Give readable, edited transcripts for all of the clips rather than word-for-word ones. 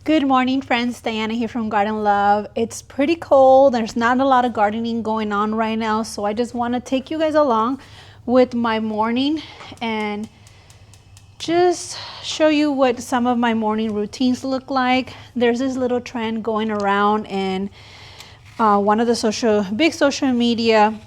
Good morning, friends. Diana here from Garden Love. It's pretty cold. There's not a lot of gardening going on right now, so I just want to take you guys along with my morning and just show you what some of my morning routines look like. There's this little trend going around in one of the big social media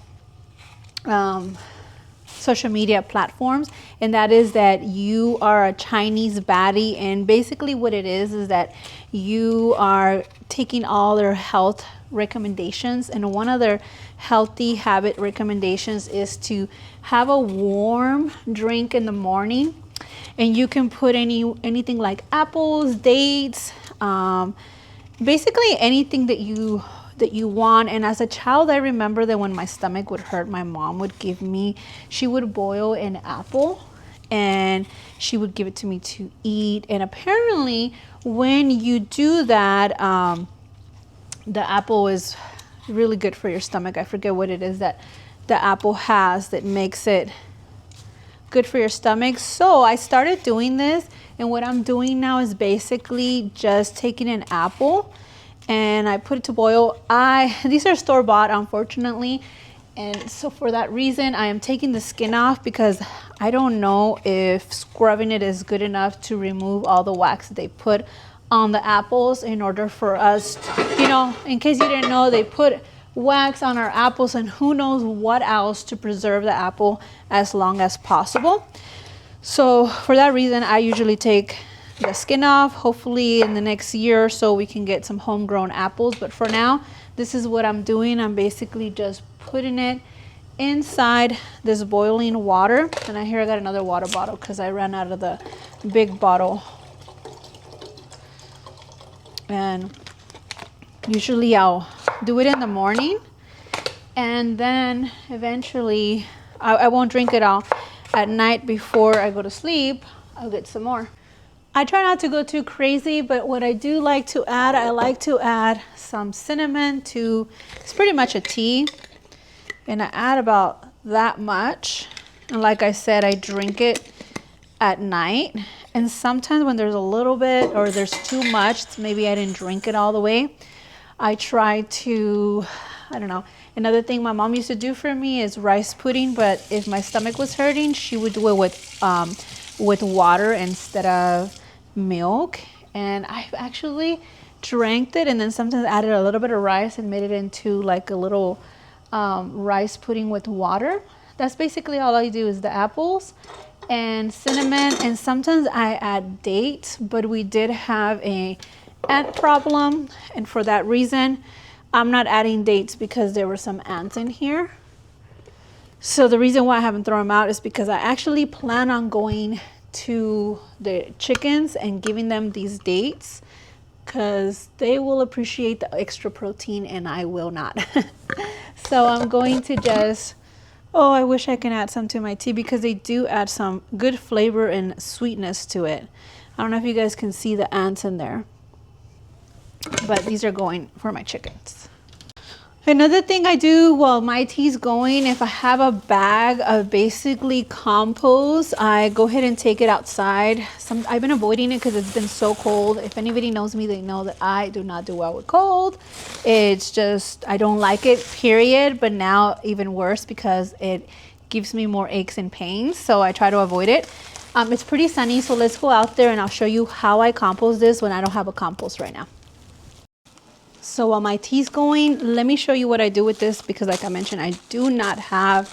platforms, and that is that you are a Chinese baddie. And basically what it is that you are taking all their health recommendations, and one of their healthy habit recommendations is to have a warm drink in the morning. And you can put anything like apples, dates, basically anything that you want. And as a child, I remember that when my stomach would hurt, my mom would she would boil an apple and she would give it to me to eat. And apparently when you do that, the apple is really good for your stomach. I forget what it is that the apple has that makes it good for your stomach. So I started doing this, and what I'm doing now is basically just taking an apple and I put it to boil. These are store-bought, unfortunately, and so for that reason I am taking the skin off, because I don't know if scrubbing it is good enough to remove all the wax that they put on the apples. In order for us to, in case you didn't know, they put wax on our apples and who knows what else to preserve the apple as long as possible. So for that reason, I usually take the skin off. Hopefully in the next year or so we can get some homegrown apples, but for now this is what I'm doing. I'm basically just putting it inside this boiling water. And I got another water bottle because I ran out of the big bottle. And usually I'll do it in the morning, and then eventually I won't drink it all. At night before I go to sleep, I'll get some more. I try not to go too crazy, but what I do like to add, I like to add some cinnamon to, it's pretty much a tea, and I add about that much. And like I said, I drink it at night. And sometimes when there's a little bit or there's too much, maybe I didn't drink it all the way, I try to, I don't know. Another thing my mom used to do for me is rice pudding, but if my stomach was hurting, she would do it with water instead of milk. And I've actually drank it and then sometimes added a little bit of rice and made it into like a little rice pudding with water. That's basically all I do, is the apples and cinnamon, and sometimes I add dates, but we did have a ant problem, and for that reason I'm not adding dates because there were some ants in here. So the reason why I haven't thrown them out is because I actually plan on going to the chickens and giving them these dates, because they will appreciate the extra protein and I will not. So I'm going to just, I wish I can add some to my tea, because they do add some good flavor and sweetness to it. I don't know if you guys can see the ants in there, but these are going for my chickens. Another thing I do while my tea's going, if I have a bag of basically compost, I go ahead and take it outside. I've been avoiding it because it's been so cold. If anybody knows me, they know that I do not do well with cold. It's just, I don't like it, period. But now even worse, because it gives me more aches and pains. So I try to avoid it. It's pretty sunny, so let's go out there and I'll show you how I compost this when I don't have a compost right now. So while my tea's going, let me show you what I do with this, because like I mentioned, I do not have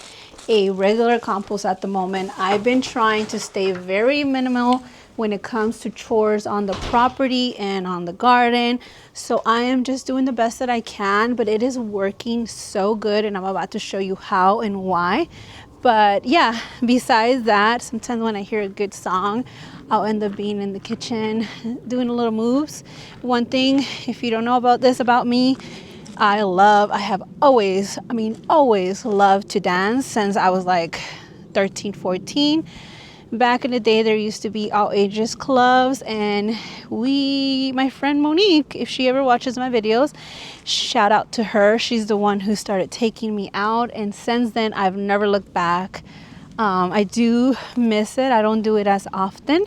a regular compost at the moment. I've been trying to stay very minimal when it comes to chores on the property and on the garden. So I am just doing the best that I can, but it is working so good, and I'm about to show you how and why. But yeah, besides that, sometimes when I hear a good song, I'll end up being in the kitchen doing little moves. One thing, if you don't know about this about me, I have always loved to dance since I was like 13, 14. Back in the day, there used to be all ages clubs, and my friend Monique, if she ever watches my videos, shout out to her. She's the one who started taking me out, and since then I've never looked back. I do miss it. I don't do it as often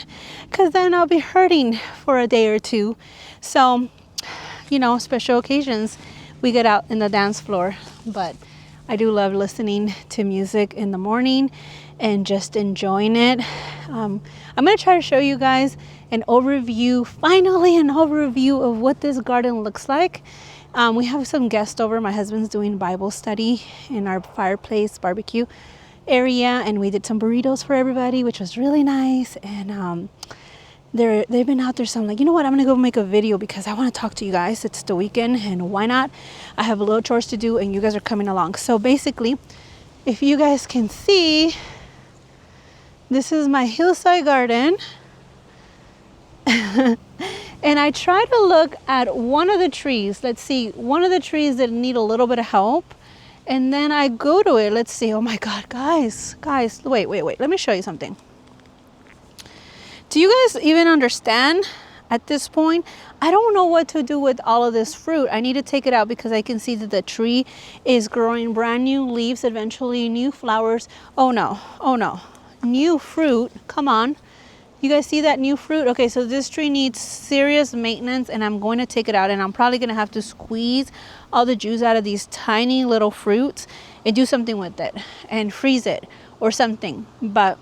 because then I'll be hurting for a day or two. So, you know, special occasions, we get out in the dance floor. But I do love listening to music in the morning and just enjoying it. I'm going to try to show you guys an overview, finally an overview of what this garden looks like. We have some guests over. My husband's doing Bible study in our fireplace barbecue area, and we did some burritos for everybody, which was really nice. And they've been out there, so I'm like, you know what, I'm gonna go make a video because I want to talk to you guys. It's the weekend, and why not? I have a little chores to do, and you guys are coming along. So basically, if you guys can see, this is my hillside garden. And I try to look at one of the trees. Let's see, one of the trees that need a little bit of help. And then I go to it. Let's see. Oh my God, guys, wait. Let me show you something. Do you guys even understand at this point? I don't know what to do with all of this fruit. I need to take it out because I can see that the tree is growing brand new leaves, eventually new flowers. Oh no, new fruit. Come on. You guys see that new fruit? Okay, so this tree needs serious maintenance, and I'm going to take it out, and I'm probably going to have to squeeze all the juice out of these tiny little fruits and do something with it and freeze it or something. But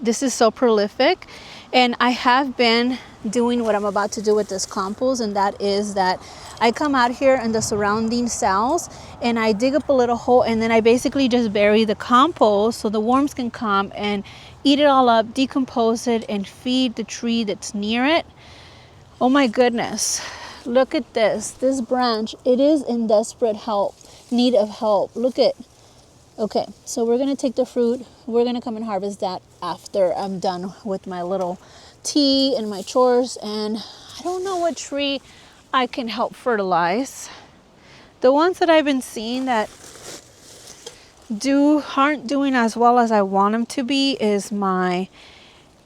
this is so prolific, and I have been doing what I'm about to do with this compost, and that is that I come out here in the surrounding cells and I dig up a little hole, and then I basically just bury the compost so the worms can come and eat it all up, decompose it, and feed the tree that's near it. Oh my goodness, look at this branch. It is in desperate need of help. Look at. Okay, so we're gonna take the fruit. We're gonna come and harvest that after I'm done with my little tea and my chores. And I don't know what tree I can help fertilize. The ones that I've been seeing that aren't doing as well as I want them to be is my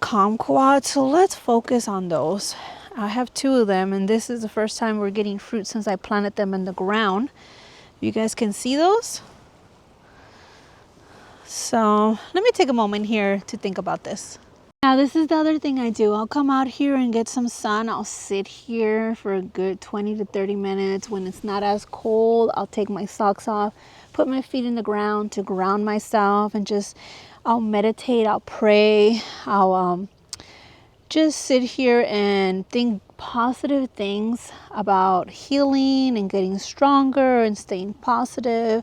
kumquat. So let's focus on those. I have 2 of them, and this is the first time we're getting fruit since I planted them in the ground. You guys can see those. So let me take a moment here to think about this. Now, this is the other thing I do. I'll come out here and get some sun. I'll sit here for a good 20 to 30 minutes. When it's not as cold, I'll take my socks off, put my feet in the ground to ground myself, and I'll meditate, I'll pray, I'll just sit here and think positive things about healing and getting stronger and staying positive.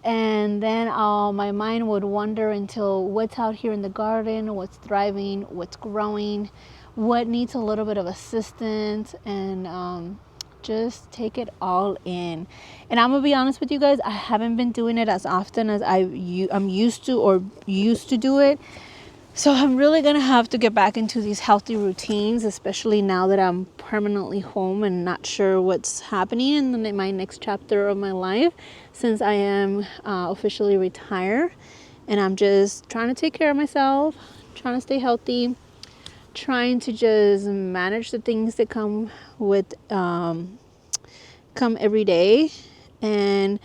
And then my mind would wander until what's out here in the garden, what's thriving, what's growing, what needs a little bit of assistance, and just take it all in. And I'm gonna be honest with you guys, I haven't been doing it as often as I'm used to do it. So I'm really gonna have to get back into these healthy routines, especially now that I'm permanently home and not sure what's happening in my next chapter of my life, since I am officially retired. And I'm just trying to take care of myself, trying to stay healthy, trying to just manage the things that come every day, and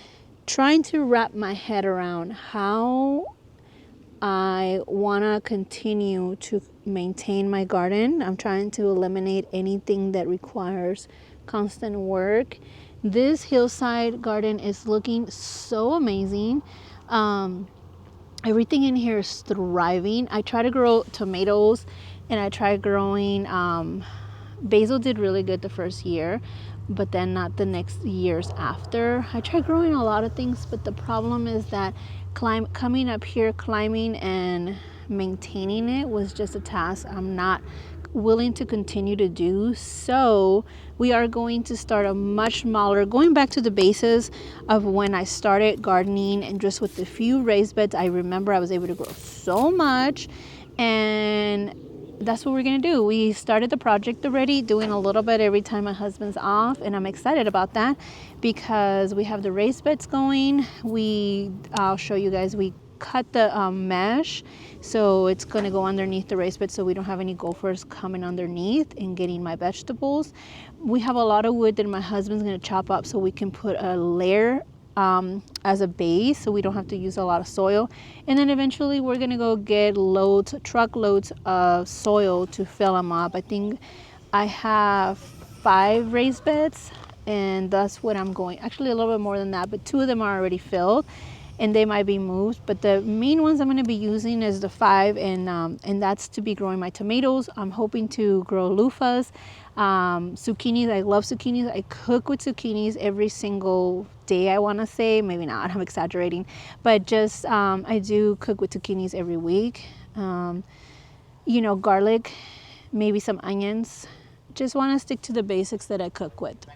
trying to wrap my head around how I want to continue to maintain my garden. I'm trying to eliminate anything that requires constant work. This hillside garden is looking so amazing. Everything in here is thriving. I try to grow tomatoes, and I tried growing basil. Did really good the first year, but then not the next years after. I tried growing a lot of things, but the problem is that coming up here, climbing and maintaining it was just a task I'm not willing to continue to do. So we are going to start a much smaller, going back to the basis of when I started gardening, and just with a few raised beds, I remember I was able to grow so much. And that's what we're gonna do. We started the project already, doing a little bit every time my husband's off, and I'm excited about that because we have the raised beds going. I'll show you guys, we cut the mesh, so it's gonna go underneath the raised bed so we don't have any gophers coming underneath and getting my vegetables. We have a lot of wood that my husband's gonna chop up so we can put a layer as a base, so we don't have to use a lot of soil. And then eventually we're gonna go get loads, truckloads of soil to fill them up. I think I have 5 raised beds, and that's what I'm going, actually a little bit more than that, but 2 of them are already filled and they might be moved. But the main ones I'm going to be using is the 5, and that's to be growing my tomatoes. I'm hoping to grow loofahs, zucchinis. I love zucchinis. I cook with zucchinis every single day, I want to say. Maybe not, I'm exaggerating, but just I do cook with zucchinis every week. You know, garlic, maybe some onions. Just want to stick to the basics that I cook with.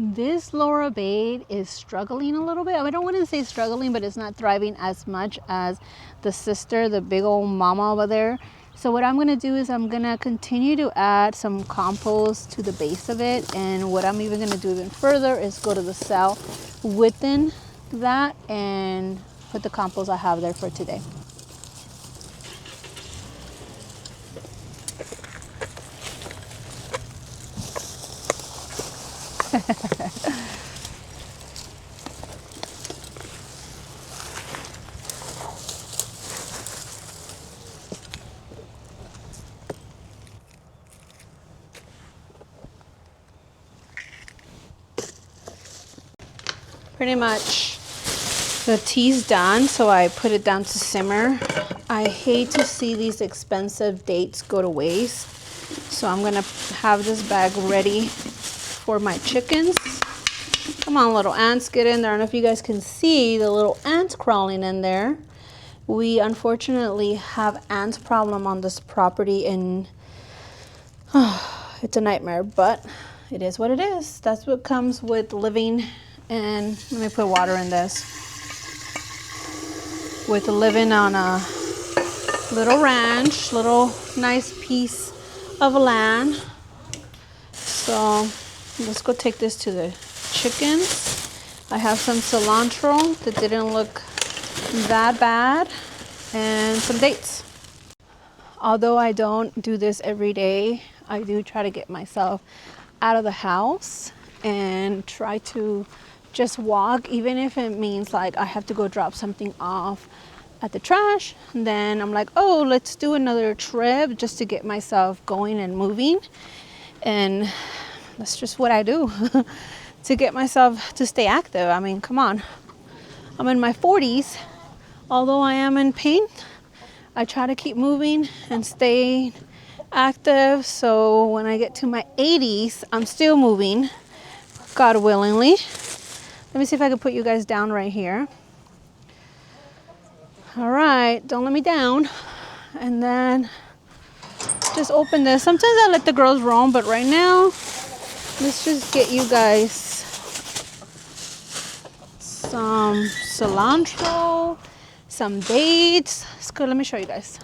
This Laura Bade is struggling a little bit. I don't want to say struggling, but it's not thriving as much as the sister, the big old mama over there. So what I'm going to do is I'm going to continue to add some compost to the base of it. And what I'm even going to do even further is go to the cell within that and put the compost I have there for today. Pretty much the tea's done, so I put it down to simmer. I hate to see these expensive dates go to waste, so I'm gonna have this bag ready for my chickens. Come on, little ants, get in there. I don't know if you guys can see the little ants crawling in there. We unfortunately have ant problem on this property, and it's a nightmare, but it is what it is. That's what comes with living. And let me put water in this. With living on a little ranch, little nice piece of land. So let's go take this to the chickens. I have some cilantro that didn't look that bad, and some dates. Although I don't do this every day, I do try to get myself out of the house and try to just walk, even if it means like I have to go drop something off at the trash. Then I'm like, oh, let's do another trip just to get myself going and moving. And that's just what I do to get myself to stay active. I mean, come on, I'm in my 40s. Although I am in pain, I try to keep moving and stay active, so when I get to my 80s, I'm still moving, God willingly. Let me see if I can put you guys down right here. All right, don't let me down. And then just open this. Sometimes I let the girls roam, but right now, let's just get you guys some cilantro, some dates. It's good, let me show you guys.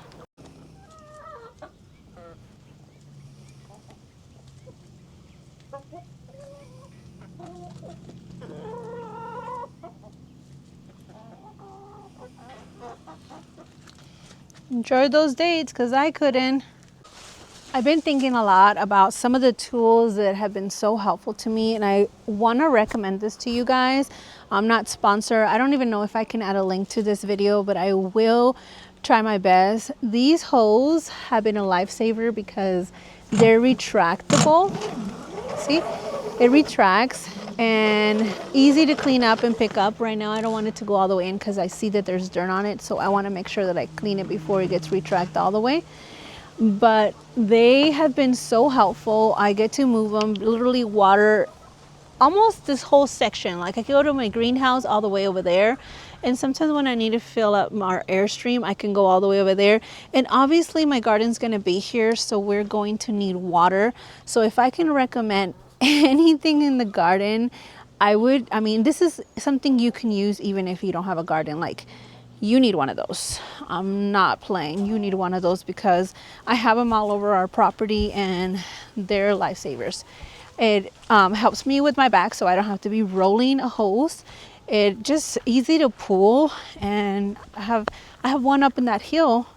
Enjoy those dates, because I couldn't. I've been thinking a lot about some of the tools that have been so helpful to me, and I want to recommend this to you guys. I'm not sponsored. I don't even know if I can add a link to this video, but I will try my best. These hose have been a lifesaver because they're retractable. See, it retracts and easy to clean up and pick up. Right now I don't want it to go all the way in because I see that there's dirt on it, so I want to make sure that I clean it before it gets retracted all the way. But they have been so helpful. I get to move them, literally water almost this whole section. Like I can go to my greenhouse all the way over there, and sometimes when I need to fill up our airstream, I can go all the way over there. And obviously my garden's going to be here, so we're going to need water. So if I can recommend anything in the garden, I would. I mean, this is something you can use even if you don't have a garden. Like, you need one of those. I'm not playing. You need one of those because I have them all over our property and they're lifesavers. It helps me with my back, so I don't have to be rolling a hose. It just easy to pull, and I have one up in that hill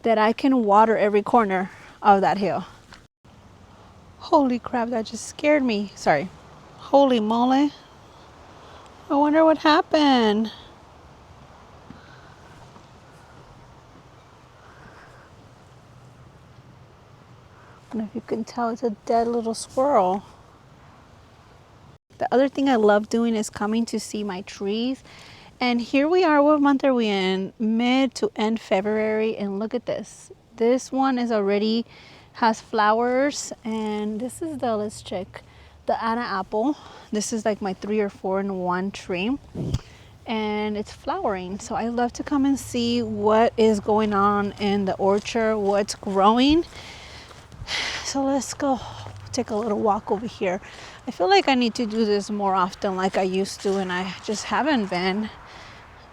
that I can water every corner of that hill. Holy crap, that just scared me. Sorry. Holy moly. I wonder what happened. I don't know if you can tell, it's a dead little squirrel. The other thing I love doing is coming to see my trees. And here we are, what month are we in? Mid to end February, and look at this. This one is already has flowers, and this is the, let's check, the Anna apple. This is like my 3 or 4 in 1 tree, and it's flowering. So I love to come and see what is going on in the orchard, what's growing. So let's go take a little walk over here. I feel like I need to do this more often like I used to, and I just haven't been,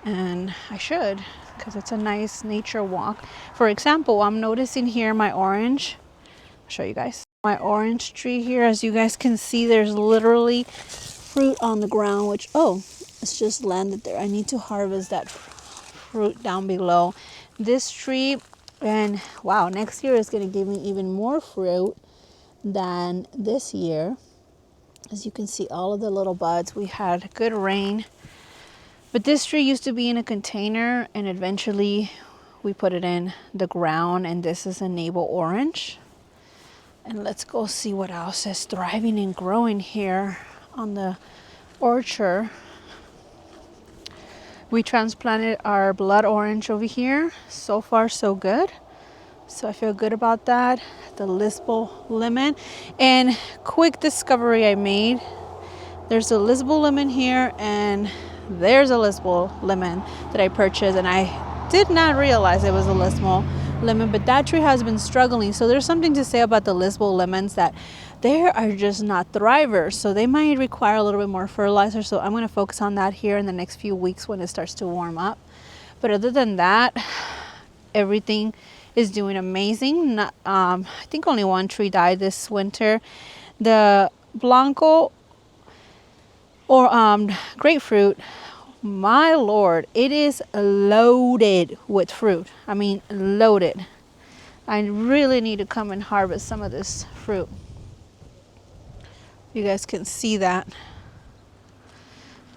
and I should, because it's a nice nature walk. For example, I'm noticing here my orange. I'll show you guys. My orange tree here, as you guys can see, there's literally fruit on the ground, which, oh, it's just landed there. I need to harvest that fruit down below. This tree, and wow, next year is going to give me even more fruit than this year. As you can see, all of the little buds, we had good rain, but this tree used to be in a container, and eventually we put it in the ground, and this is a navel orange. And let's go see what else is thriving and growing here on the orchard. We transplanted our blood orange over here. So far so good, so I feel good about that. The Lisbon lemon, and quick discovery I made, there's a Lisbon lemon here, and there's a Lisbon lemon that I purchased, and I did not realize it was a Lisbon lemon, but that tree has been struggling. So there's something to say about the Lisbon lemons, that they are just not thrivers, so they might require a little bit more fertilizer. So I'm going to focus on that here in the next few weeks when it starts to warm up. But other than that, everything is doing amazing. Not, I think only 1 tree died this winter. The Blanco or grapefruit, my lord, it is loaded with fruit. I mean, loaded. I really need to come and harvest some of this fruit. You guys can see that.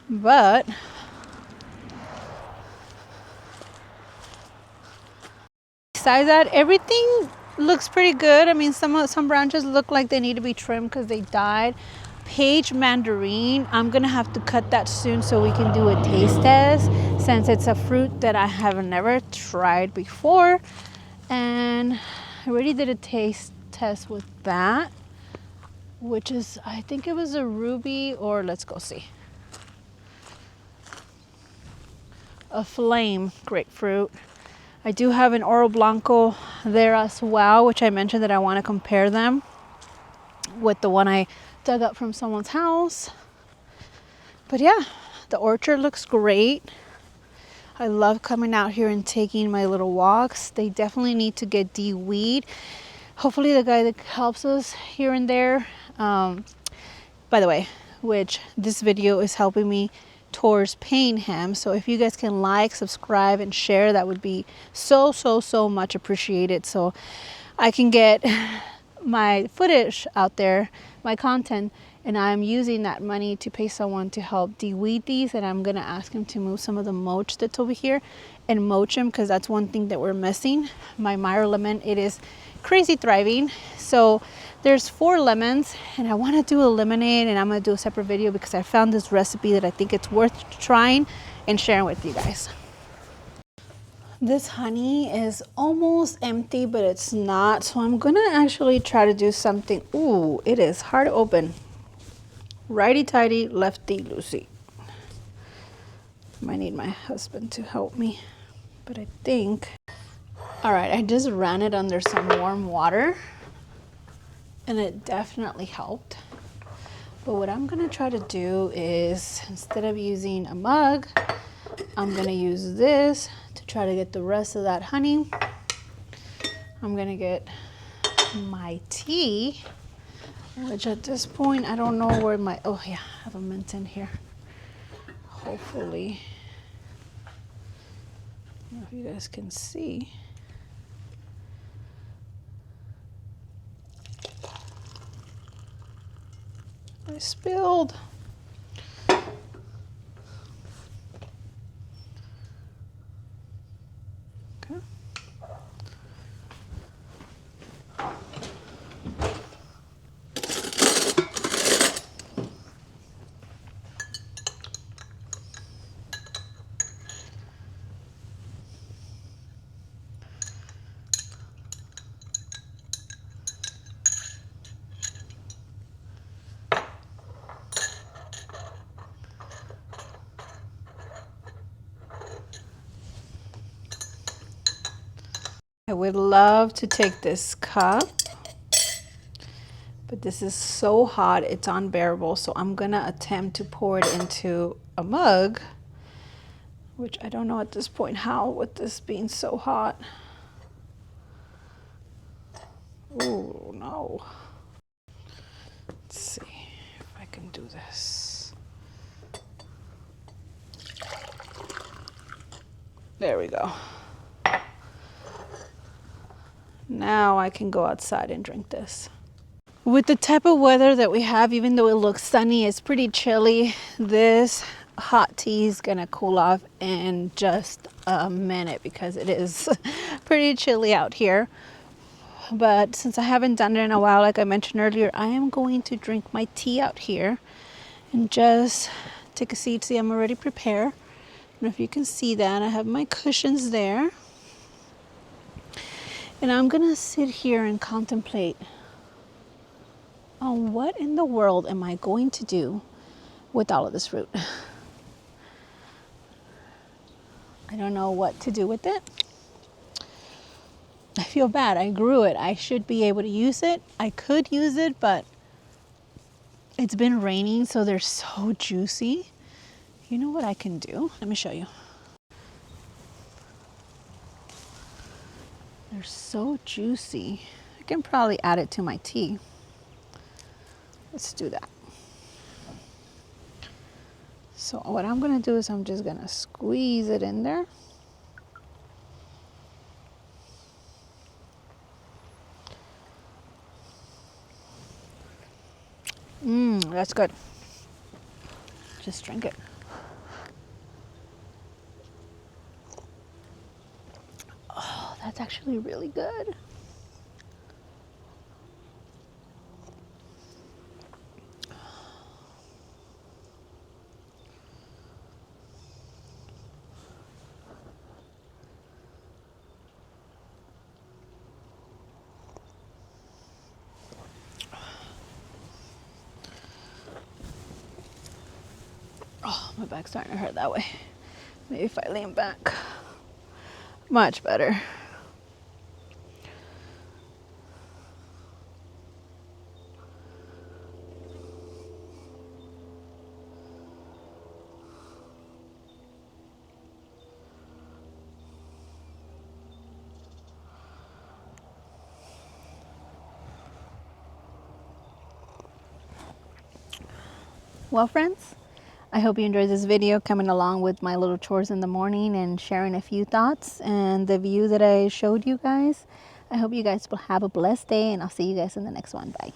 But besides that, everything looks pretty good. I mean, some branches look like they need to be trimmed because they died. Page mandarin, I'm gonna have to cut that soon so we can do a taste test, since it's a fruit that I have never tried before. And I already did a taste test with that, which is, I think it was a ruby, or let's go see, a flame grapefruit. I do have an Oro Blanco there as well, which I mentioned that I want to compare them with the one I dug up from someone's house. But yeah, the orchard looks great. I love coming out here and taking my little walks. They definitely need to get de-weed. Hopefully the guy that helps us here and there, by the way, which this video is helping me towards paying him. So if you guys can like, subscribe, and share, that would be so much appreciated, so I can get my footage out there, my content, and I'm using that money to pay someone to help de-weed these. And I'm gonna ask him to move some of the mulch that's over here and mulch them, because that's one thing that we're missing. My Meyer lemon, it is crazy thriving. So there's 4 lemons, and I want to do a lemonade, and I'm going to do a separate video because I found this recipe that I think it's worth trying and sharing with you guys. This honey is almost empty, but it's not, so I'm gonna actually try to do something. Ooh, it is hard to open. Righty tighty, lefty loosey. Might need my husband to help me, but I think, all right, I just ran it under some warm water, and it definitely helped. But what I'm gonna try to do is, instead of using a mug, I'm gonna use this to try to get the rest of that honey. I'm gonna get my tea, which at this point, I don't know where my, oh yeah, I have a mint in here. Hopefully, I don't know if you guys can see. I spilled. I would love to take this cup, but this is so hot, it's unbearable. So I'm gonna attempt to pour it into a mug, which I don't know at this point how, with this being so hot. Oh no. Let's see if I can do this. There we go. Now I can go outside and drink this. With the type of weather that we have, even though it looks sunny, it's pretty chilly. This hot tea is gonna cool off in just a minute because it is pretty chilly out here. But since I haven't done it in a while, like I mentioned earlier, I am going to drink my tea out here and just take a seat. See, I'm already prepared. I don't know if you can see that. I have my cushions there. And I'm gonna sit here and contemplate on what in the world am I going to do with all of this fruit. I don't know what to do with it. I feel bad. I grew it. I should be able to use it. I could use it, but it's been raining, so they're so juicy. You know what I can do? Let me show you. They're so juicy. I can probably add it to my tea. Let's do that. So what I'm gonna do is I'm just gonna squeeze it in there. That's good. Just drink it. Oh, that's actually really good. Oh, my back's starting to hurt that way. Maybe if I lean back. Much better. Well, friends, I hope you enjoyed this video, coming along with my little chores in the morning and sharing a few thoughts and the view that I showed you guys. I hope you guys will have a blessed day, and I'll see you guys in the next one. Bye.